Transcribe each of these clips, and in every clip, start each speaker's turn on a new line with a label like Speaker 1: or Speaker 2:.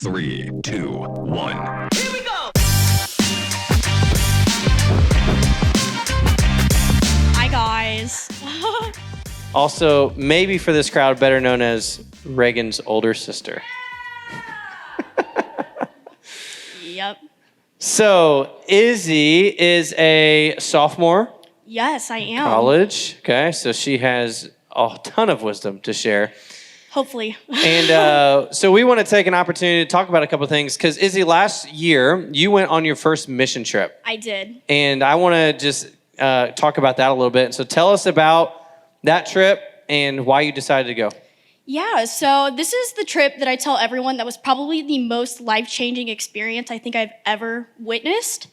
Speaker 1: 3, 2, 1.
Speaker 2: Here we go! Hi, guys.
Speaker 3: Also, maybe for this crowd, better known as Reagan's older sister.
Speaker 2: Yep.
Speaker 3: So, Izzy is a sophomore,
Speaker 2: Yes, I am.
Speaker 3: college. Okay, so she has a ton of wisdom to share.
Speaker 2: Hopefully.
Speaker 3: And so we want to take an opportunity to talk about a couple of things because, Izzy, last year you went on your first mission trip.
Speaker 2: I did.
Speaker 3: And I want to just talk about that a little bit. So tell us about that trip and why you decided to go.
Speaker 2: Yeah, so this is the trip that I tell everyone that was probably the most life-changing experience I think I've ever witnessed.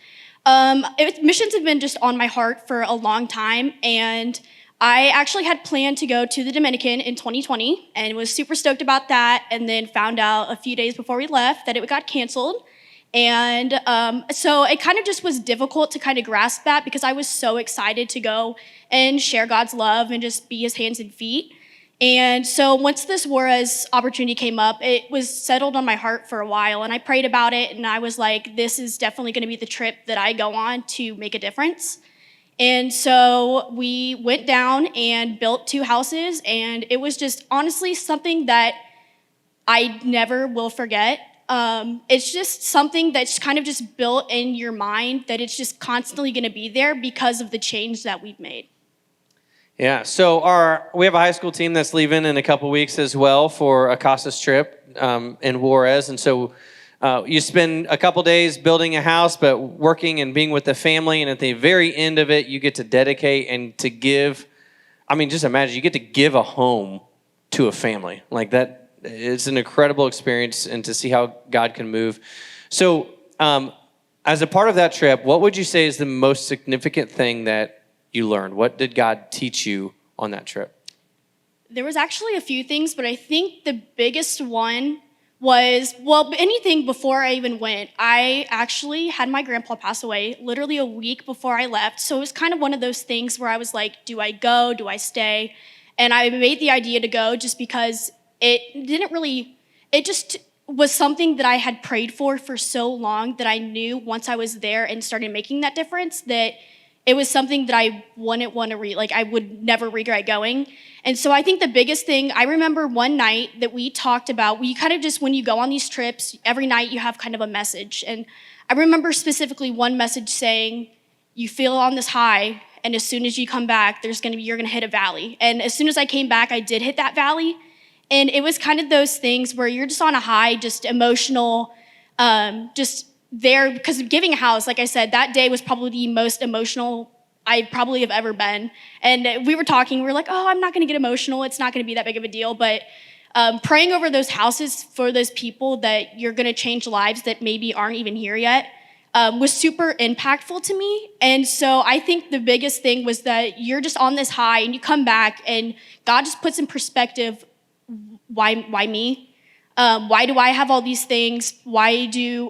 Speaker 2: Missions have been just on my heart for a long time, and I actually had planned to go to the Dominican in 2020 and was super stoked about that, and then found out a few days before we left that it got canceled. And so it kind of just was difficult to kind of grasp that because I was so excited to go and share God's love and just be his hands and feet. And so once this Juarez opportunity came up, it was settled on my heart for a while, and I prayed about it, and I was like, this is definitely going to be the trip that I go on to make a difference. And so we went down and built 2 houses, and it was just honestly something that I never will forget. It's just something that's kind of just built in your mind that it's just constantly going to be there because of the change that we've made.
Speaker 3: Yeah, so we have a high school team that's leaving in a couple weeks as well for a Casas trip in Juarez. And so you spend a couple days building a house, but working and being with the family. And at the very end of it, you get to dedicate and to give. I mean, just imagine you get to give a home to a family. Like that, it's an incredible experience, and to see how God can move. So as a part of that trip, what would you say is the most significant thing that you learned? What did God teach you on that trip?
Speaker 2: There was actually a few things, but I think the biggest one was, well, anything before I even went. I actually had my grandpa pass away literally a week before I left. So it was kind of one of those things where I was like, do I go? Do I stay? And I made the idea to go just because it just was something that I had prayed for so long that I knew once I was there and started making that difference that it was something that I wouldn't want to I would never regret going. And so I think the biggest thing, I remember one night that we talked about, we kind of just, when you go on these trips, every night you have kind of a message. And I remember specifically one message saying, you feel on this high, and as soon as you come back, you're gonna hit a valley. And as soon as I came back, I did hit that valley. And it was kind of those things where you're just on a high, just emotional, just there, because giving a house, like I said, that day was probably the most emotional I probably have ever been. And we were talking, we were like, oh, I'm not gonna get emotional, it's not gonna be that big of a deal. But praying over those houses for those people that you're gonna change lives that maybe aren't even here yet was super impactful to me. And so I think the biggest thing was that you're just on this high and you come back and God just puts in perspective, why me? Why do I have all these things? Why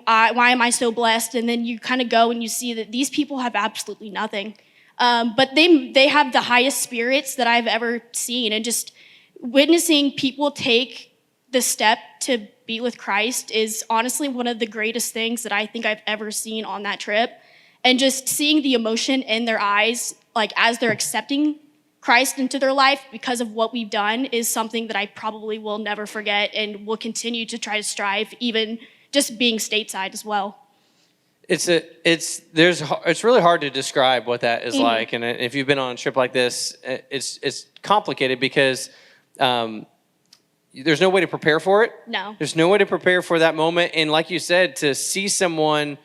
Speaker 2: am I so blessed? And then you kind of go and you see that these people have absolutely nothing. But they have the highest spirits that I've ever seen. And just witnessing people take the step to be with Christ is honestly one of the greatest things that I think I've ever seen on that trip. And just seeing the emotion in their eyes, like as they're accepting Christ into their life because of what we've done, is something that I probably will never forget and will continue to try to strive, even just being stateside as well.
Speaker 3: It's really hard to describe what that is like, and if you've been on a trip like this, it's complicated because there's no way to prepare for it.
Speaker 2: No,
Speaker 3: there's no way to prepare for that moment, and like you said, to see someone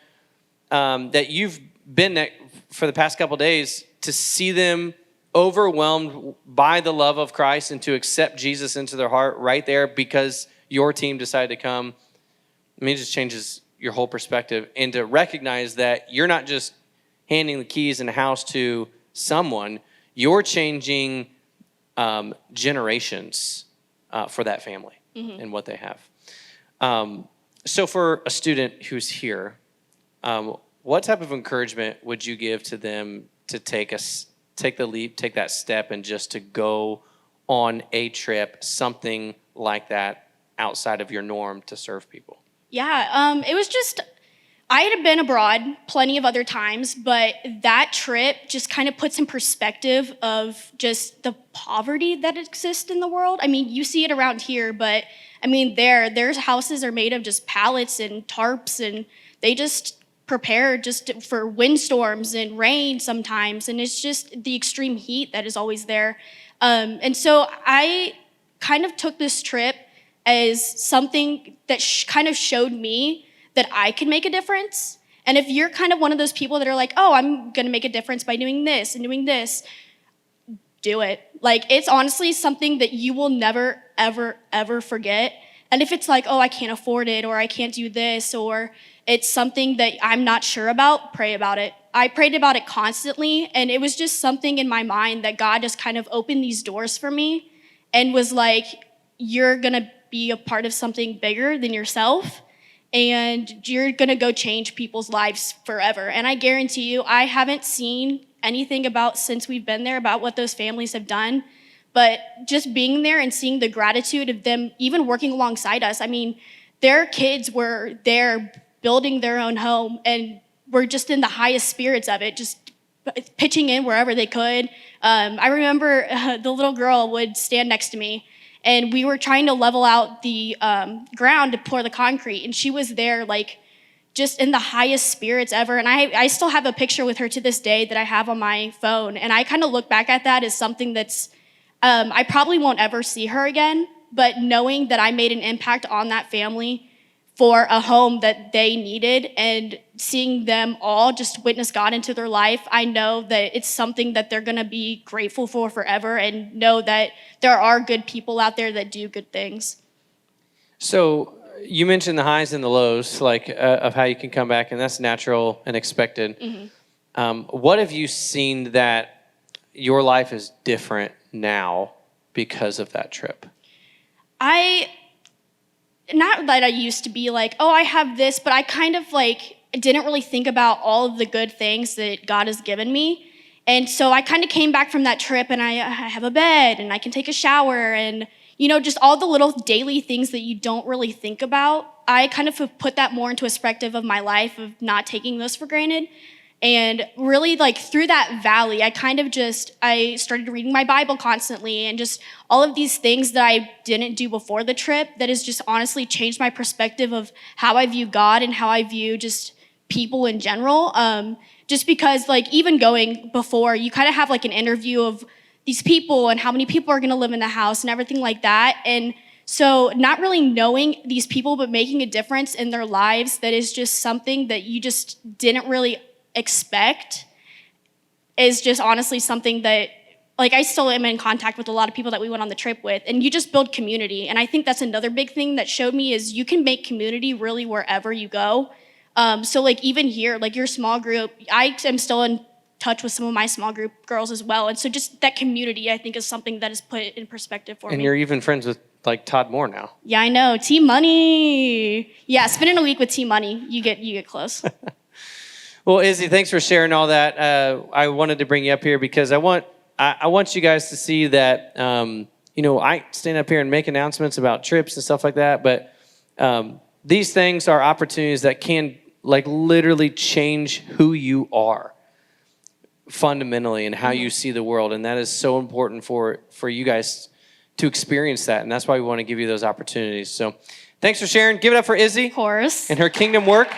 Speaker 3: that you've been at for the past couple of days, to see them overwhelmed by the love of Christ and to accept Jesus into their heart right there because your team decided to come. I mean, it just changes your whole perspective, and to recognize that you're not just handing the keys in a house to someone, you're changing generations for that family and what they have. So for a student who's here, what type of encouragement would you give to them to take the leap, take that step, and just to go on a trip, something like that outside of your norm to serve people?
Speaker 2: Yeah, it was just, I had been abroad plenty of other times, but that trip just kind of puts in perspective of just the poverty that exists in the world. I mean, you see it around here, but I mean, their houses are made of just pallets and tarps, and they just prepare just for windstorms and rain sometimes, and it's just the extreme heat that is always there. And so I kind of took this trip as something that kind of showed me that I could make a difference. And if you're kind of one of those people that are like, oh, I'm gonna make a difference by doing this and doing this, do it. Like, it's honestly something that you will never, ever, ever forget. And if it's like, oh, I can't afford it, or I can't do this, or it's something that I'm not sure about, pray about it. I prayed about it constantly, and it was just something in my mind that God just kind of opened these doors for me and was like, you're gonna be a part of something bigger than yourself, and you're gonna go change people's lives forever. And I guarantee you, I haven't seen anything about since we've been there about what those families have done, but just being there and seeing the gratitude of them even working alongside us. I mean, their kids were there building their own home and were just in the highest spirits of it, just pitching in wherever they could. I remember the little girl would stand next to me, and we were trying to level out the ground to pour the concrete, and she was there like just in the highest spirits ever. And I still have a picture with her to this day that I have on my phone, and I kind of look back at that as something that's, I probably won't ever see her again, but knowing that I made an impact on that family for a home that they needed, and seeing them all just witness God into their life, I know that it's something that they're gonna be grateful for forever, and know that there are good people out there that do good things.
Speaker 3: So you mentioned the highs and the lows, like of how you can come back, and that's natural and expected. What have you seen that your life is different now because of that trip?
Speaker 2: Not that I used to be like, oh, I have this, but I kind of like didn't really think about all of the good things that God has given me. And so I kind of came back from that trip, and I have a bed, and I can take a shower, and just all the little daily things that you don't really think about. I kind of have put that more into a perspective of my life, of not taking those for granted. And really, like, through that valley, I started reading my Bible constantly, and just all of these things that I didn't do before the trip that has just honestly changed my perspective of how I view God and how I view just people in general. Just because, like, even going before, you kind of have like an interview of these people and how many people are gonna live in the house and everything like that. And so not really knowing these people, but making a difference in their lives, that is just something that you just didn't really expect, is just honestly something that, like, I still am in contact with a lot of people that we went on the trip with, and you just build community. And I think that's another big thing that showed me, is you can make community really wherever you go. So like even here, like your small group, I am still in touch with some of my small group girls as well. And so just that community, I think, is something that is put in perspective for me.
Speaker 3: And you're even friends with like Todd Moore now.
Speaker 2: Yeah, I know. Team Money. Yeah, spending a week with Team Money, you get close.
Speaker 3: Well, Izzy, thanks for sharing all that. I wanted to bring you up here because I want you guys to see that, I stand up here and make announcements about trips and stuff like that, but these things are opportunities that can like literally change who you are fundamentally and how you see the world. And that is so important for you guys to experience that. And that's why we want to give you those opportunities. So thanks for sharing. Give it up for Izzy.
Speaker 2: Of course.
Speaker 3: And her kingdom work.